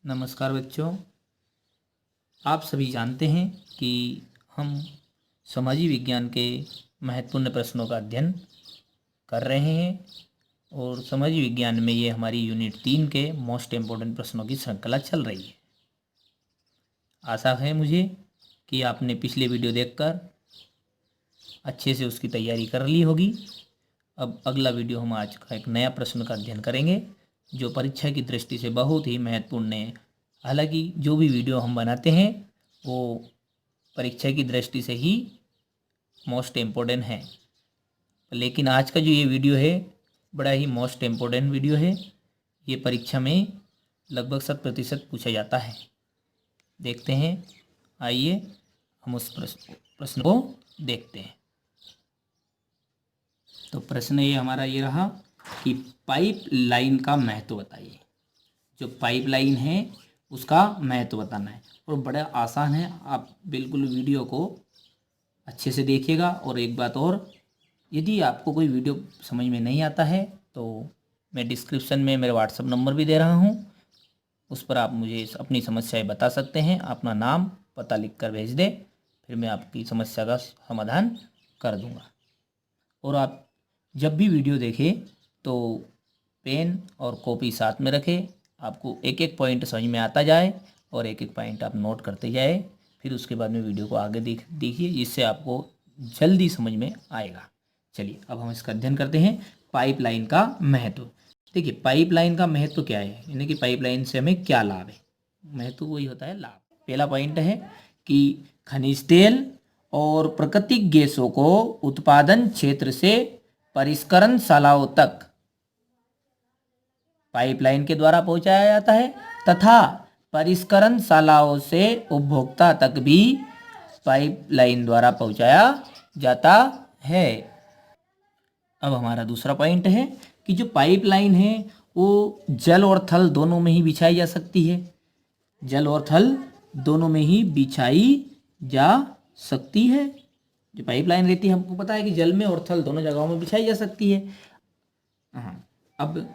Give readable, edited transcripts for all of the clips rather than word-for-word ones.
नमस्कार बच्चों, आप सभी जानते हैं कि हम समाजी विज्ञान के महत्वपूर्ण प्रश्नों का अध्ययन कर रहे हैं और समाजी विज्ञान में ये हमारी यूनिट 3 के मोस्ट इम्पोर्टेंट प्रश्नों की श्रृंखला चल रही है। आशा है मुझे कि आपने पिछले वीडियो देखकर अच्छे से उसकी तैयारी कर ली होगी। अब अगला वीडियो हम आज का एक नया प्रश्न का अध्ययन करेंगे जो परीक्षा की दृष्टि से बहुत ही महत्वपूर्ण है। हालांकि जो भी वीडियो हम बनाते हैं वो परीक्षा की दृष्टि से ही मोस्ट इम्पोर्टेंट है, लेकिन आज का जो ये वीडियो है बड़ा ही मोस्ट इम्पोर्टेंट वीडियो है। ये परीक्षा में लगभग 100% पूछा जाता है। देखते हैं, आइए हम उस प्रश्न को देखते हैं। तो प्रश्न ये हमारा ये रहा कि पाइप लाइन का महत्व बताइए। जो पाइप लाइन है उसका महत्व बताना है और बड़ा आसान है। आप बिल्कुल वीडियो को अच्छे से देखिएगा। और एक बात और, यदि आपको कोई वीडियो समझ में नहीं आता है तो मैं डिस्क्रिप्शन में मेरा व्हाट्सएप नंबर भी दे रहा हूँ, उस पर आप मुझे अपनी समस्याएं बता सकते हैं। अपना नाम पता लिख कर भेज दें, फिर मैं आपकी समस्या का समाधान कर दूँगा। और आप जब भी वीडियो देखें तो पेन और कॉपी साथ में रखें। आपको एक एक पॉइंट समझ में आता जाए और एक एक पॉइंट आप नोट करते जाए, फिर उसके बाद में वीडियो को आगे देखिए, जिससे आपको जल्दी समझ में आएगा। चलिए अब हम इसका अध्ययन करते हैं। पाइपलाइन का महत्व। देखिए पाइपलाइन का महत्व क्या है, यानी कि पाइपलाइन से हमें क्या लाभ है। महत्व वही होता है लाभ। पहला पॉइंट है कि खनिज तेल और प्राकृतिक गैसों को उत्पादन क्षेत्र से परिष्करणशालाओं तक पाइपलाइन के द्वारा पहुंचाया जाता है तथा परिष्करणशालाओं से उपभोक्ता तक भी पाइपलाइन द्वारा पहुंचाया जाता है। अब हमारा दूसरा पॉइंट है कि जो पाइपलाइन है वो जल और थल दोनों में ही बिछाई जा सकती है। जल और थल दोनों में ही बिछाई जा सकती है। जो पाइपलाइन रहती है हमको पता है कि जल में और थल दोनों जगहों में बिछाई जा सकती है। हाँ, अब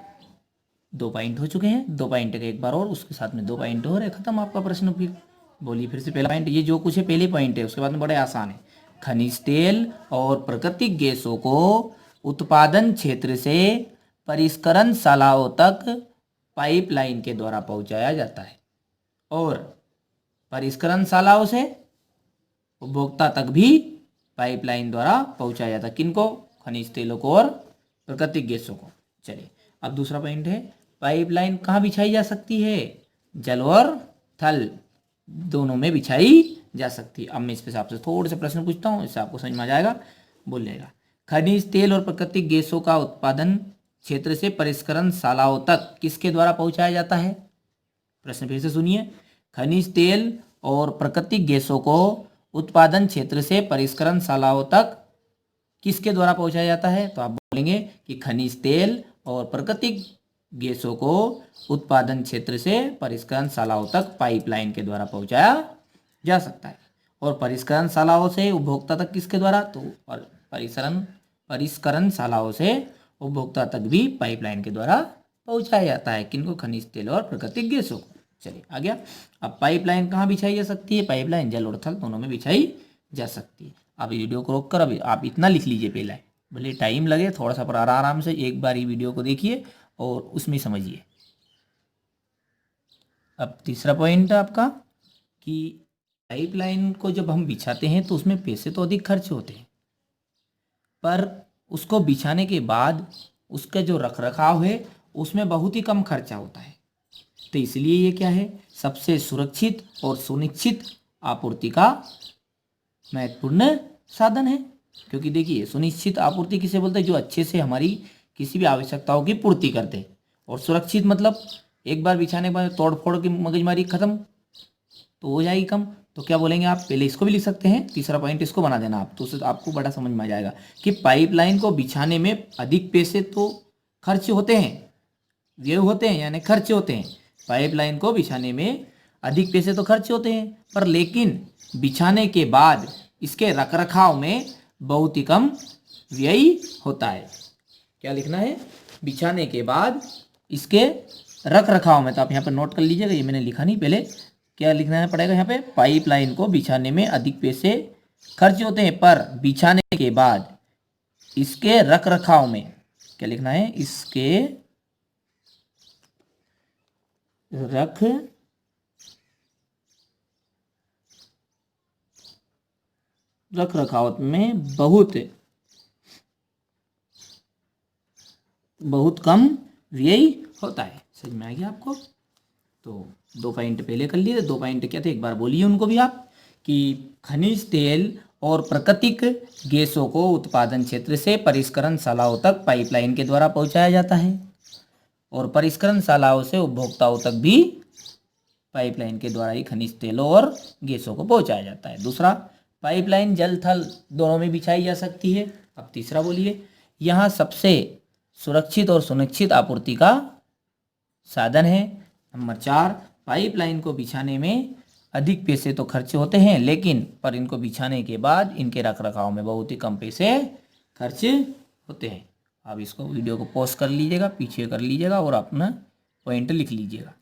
2 पॉइंट हो चुके हैं। 2 पॉइंट का एक बार और, उसके साथ में 2 पॉइंट और है, खत्म आपका प्रश्न। फिर बोलिए फिर से। पहला पॉइंट ये जो कुछ है पहले पॉइंट है, उसके बाद में बड़े आसान है। खनिज तेल और प्राकृतिक गैसों को उत्पादन क्षेत्र से परिष्करणशालाओं तक पाइपलाइन के द्वारा पहुंचाया जाता है और परिष्करणशालाओं से उपभोक्ता तक भी पाइपलाइन द्वारा पहुंचाया जाता है। किनको? खनिज तेलों को और प्राकृतिक गैसों को। चलिए अब दूसरा पॉइंट है, पाइपलाइन कहाँ बिछाई जा सकती है? जल और थल दोनों में बिछाई जा सकती है। अब मैं इस पे आपसे थोड़े से प्रश्न पूछता हूँ, इससे आपको समझ में आ जाएगा। बोलिएगा, खनिज तेल और प्राकृतिक गैसों का उत्पादन क्षेत्र से परिष्करणशालाओं तक किसके द्वारा पहुंचाया जाता है? प्रश्न फिर से सुनिए। खनिज तेल और प्राकृतिक गैसों को उत्पादन क्षेत्र से परिष्करणशालाओं तक किसके द्वारा पहुंचाया जाता है? तो आप बोलेंगे कि खनिज तेल और प्राकृतिक गैसों को उत्पादन क्षेत्र से परिष्करणशालाओं तक पाइपलाइन के द्वारा पहुंचाया जा सकता है। और परिष्करणशालाओं से उपभोक्ता तक किसके द्वारा? तो परिष्करणशालाओं से उपभोक्ता तक भी पाइपलाइन के द्वारा पहुंचाया जाता है। किनको? खनिज तेल और प्राकृतिक गैसों को। चलिए आ गया। अब पाइपलाइन कहाँ बिछाई जा सकती है? पाइपलाइन जल और थल दोनों में बिछाई जा सकती है। अब वीडियो को रोक कर अभी आप इतना लिख लीजिए पहले, भले टाइम लगे थोड़ा सा, पर आराम से एक बार ही वीडियो को देखिए और उसमें समझिए। अब तीसरा पॉइंट है आपका कि पाइपलाइन को जब हम बिछाते हैं तो उसमें पैसे तो अधिक खर्च होते हैं, पर उसको बिछाने के बाद उसका जो रखरखाव है उसमें बहुत ही कम खर्चा होता है। तो इसलिए ये क्या है? सबसे सुरक्षित और सुनिश्चित आपूर्ति का महत्वपूर्ण साधन है। क्योंकि देखिए सुनिश्चित आपूर्ति किसे बोलते हैं? जो अच्छे से हमारी किसी भी आवश्यकताओं की पूर्ति करते हैं। और सुरक्षित मतलब एक बार बिछाने के बाद तोड़ फोड़ की मगजमारी खत्म तो हो जाएगी कम। तो क्या बोलेंगे आप? पहले इसको भी लिख सकते हैं, तीसरा पॉइंट इसको बना देना आप, तो उससे आपको बड़ा समझ में आ जाएगा कि पाइपलाइन को बिछाने में अधिक पैसे तो खर्च होते हैं, व्यय होते हैं, यानी खर्च होते हैं। पाइपलाइन को बिछाने में अधिक पैसे तो खर्च होते हैं, पर लेकिन बिछाने के बाद इसके रखरखाव में बहुत ही कम व्यय होता है। क्या लिखना है? बिछाने के बाद इसके रख रखाव में, तो आप यहाँ पर नोट कर लीजिएगा, ये मैंने लिखा नहीं पहले, क्या लिखना पड़ेगा यहाँ पे, पाइपलाइन को बिछाने में अधिक पैसे खर्च होते हैं, पर बिछाने के बाद इसके रख रखाव में क्या लिखना है, इसके रख रखाव में बहुत कम व्यय होता है। समझ में आ गया आपको? तो 2 पॉइंट पहले कर लिए थे, 2 पॉइंट क्या थे एक बार बोलिए उनको भी आप, कि खनिज तेल और प्राकृतिक गैसों को उत्पादन क्षेत्र से परिष्करणशालाओं तक पाइपलाइन के द्वारा पहुंचाया जाता है, और परिष्करणशालाओं से उपभोक्ताओं तक भी पाइपलाइन के द्वारा ही खनिज तेलों और गैसों को पहुंचाया जाता है। दूसरा, पाइपलाइन जल थल दोनों में बिछाई जा सकती है। अब तीसरा बोलिए, यहाँ सबसे सुरक्षित और सुनिश्चित आपूर्ति का साधन है। नंबर 4, पाइपलाइन को बिछाने में अधिक पैसे तो खर्च होते हैं, लेकिन पर इनको बिछाने के बाद इनके रखरखाव में बहुत ही कम पैसे खर्च होते हैं। आप इसको वीडियो को पॉज कर लीजिएगा, पीछे कर लीजिएगा और अपना पॉइंट लिख लीजिएगा।